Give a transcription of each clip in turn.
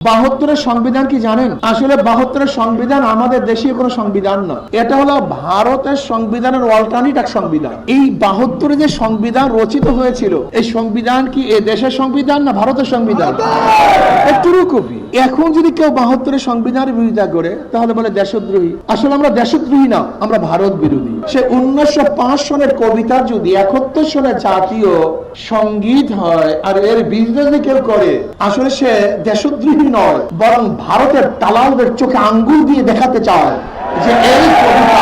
72-এর সংবিধান কি জানেন? আসলে 72-এর সংবিধান আমাদের দেশীয় কোনো সংবিধান না, এটা হলো ভারতের সংবিধানের অল্টারনেট এক সংবিধান। এই 72-এ যে সংবিধান রচিত হয়েছিল, এই সংবিধান কি এ দেশের সংবিধান না ভারতের সংবিধান? True copy. এখন যদি কেউ 72-এর সংবিধানের বিরোধিতা করে তাহলে বলে দেশদ্রোহী। আসলে আমরা দেশদ্রোহী না, আমরা ভারত বিরোধী। সে 1905 সনের কবিতা যদি 71 সনের জাতীয় সঙ্গীত হয় আর এর বিরোধিতা যদি কেউ করে, আসলে সে দেশদ্রোহী নয়, বরং ভারতের দালালদের চোখে আঙ্গুল দিয়ে দেখাতে চায় যে এই কবিতা,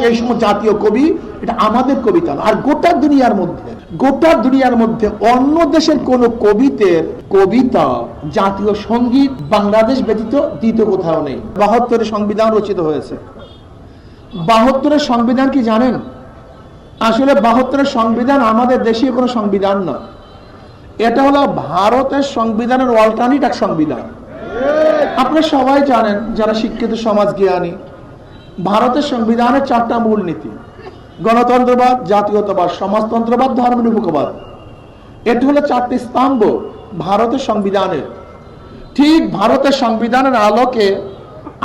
এই সময় জাতীয় কবি, এটা আমাদের কবিতা না। আর গোটা দুনিয়ার মধ্যে অন্য দেশের কোন কবিতা জাতীয় সঙ্গীত বাংলাদেশ ব্যতীত দ্বিতীয় কোথাও নেই। 72-এর সংবিধান রচিত হয়েছে। 72-এর সংবিধান কি জানেন? আসলে 72-এর সংবিধান আমাদের দেশীয় কোনো সংবিধান না, এটা হলো ভারতের সংবিধানের অল্টারনেট এক সংবিধান। আপনারা সবাই জানেন, যারা শিক্ষিত সমাজ জ্ঞানী, ভারতের সংবিধানের 4টা মূলনীতি: গণতন্ত্রবাদ, জাতীয়তাবাদ, সমাজতন্ত্রবাদ, ধর্মনিরপেক্ষবাদ। এটা হলো 4টি স্তম্ভ ভারতের সংবিধানের। ঠিক ভারতের সংবিধানের আলোকে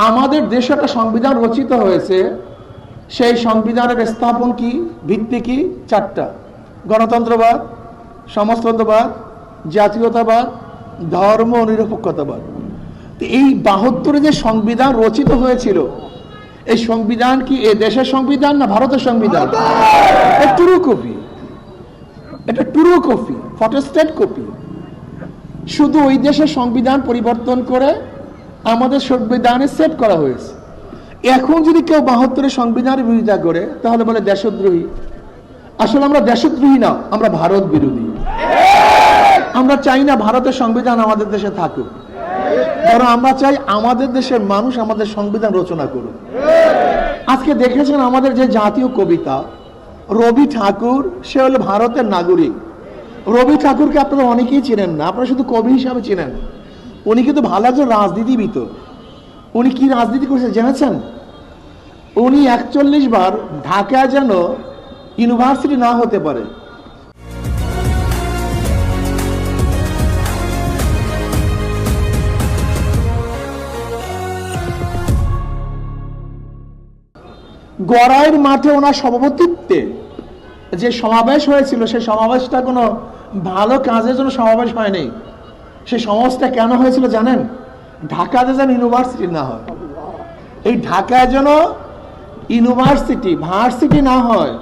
আমাদের দেশে একটা সংবিধান রচিত হয়েছে। সেই সংবিধানের স্থাপন কি, ভিত্তি কি? 4টা: গণতন্ত্রবাদ, সমাজতন্ত্রবাদ, জাতীয়তাবাদ, ধর্ম নিরপেক্ষতাবাদ। এই 72-এ যে সংবিধান রচিত হয়েছিল, এই সংবিধান কি এ দেশের সংবিধান না ভারতের সংবিধান? True copy. এটা ট্রু কপি, ফটোস্টেট কপি। শুধু ওই দেশের সংবিধান পরিবর্তন করে আমাদের সংবিধানে সেট করা হয়েছে। এখন যদি কেউ 72-এর সংবিধানের বিরোধিতা করে তাহলে বলে দেশদ্রোহী। আসলে আমরা দেশদ্রোহী না, আমরা ভারত বিরোধী। আমরা চাই না ভারতের সংবিধান আমাদের দেশে থাকুক, বরং আমরা চাই আমাদের দেশের মানুষ আমাদের সংবিধান রচনা করুক। আজকে দেখেছেন আমাদের যে জাতীয় কবিতা, রবি ঠাকুর, সে হলো ভারতের নাগরিক। রবি ঠাকুরকে আপনারা অনেকেই চেনেন না, আপনারা শুধু কবি হিসাবে চেনেন। উনি কিন্তু ভালো একজন রাজনীতিবিদ। উনি কি রাজনীতি করেছে জেনেছেন? উনি 41 বার ঢাকায় যেন ইউনিভার্সিটি না হতে পারে, গড়াইয়ের মাঠে ওনার সভাপতিত্বে যে সমাবেশ হয়েছিল, সেই সমাবেশটা কোনো ভালো কাজের জন্য সমাবেশ হয়নি। সেই সমাবেশটা কেন হয়েছিল জানেন? ঢাকাতে যেন ইউনিভার্সিটি না হয়, এই ঢাকায় যেন ভার্সিটি না হয়,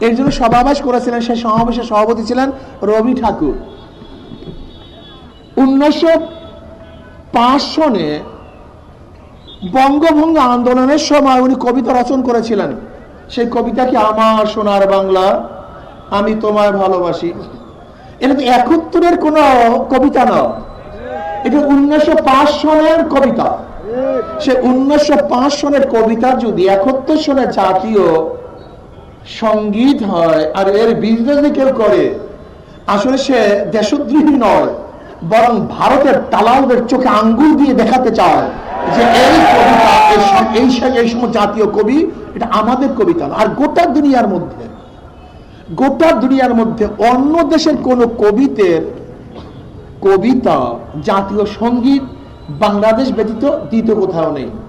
এর জন্য সমাবেশ করেছিলেন। সেই সমাবেশের সভাপতি ছিলেন রবি ঠাকুর। 1905 সনে বঙ্গভঙ্গ আন্দোলনের সময় উনি কবিতা রচনা করেছিলেন। সেই কবিতা কি, আমার সোনার বাংলা আমি তোমায় ভালোবাসি। এটা তো 71-এর কোন কবিতা না, এটা 1905 সনের কবিতা। সে 1905 সনের কবিতা যদি 71 সনের জাতীয় সঙ্গীত হয় আর এর বিরোধিতা যদি কেউ করে, আসলে সে দেশদ্রোহী নয়, বরং ভারতের দালালদের চোখে আঙ্গুল দিয়ে দেখাতে চায় যে এই কবিতা, এই সময় জাতীয় কবি, এটা আমাদের কবিতা না। আর গোটা দুনিয়ার মধ্যে অন্য দেশের কোন কবিতা জাতীয় সঙ্গীত বাংলাদেশ ব্যতীত দ্বিতীয় কোথাও নেই।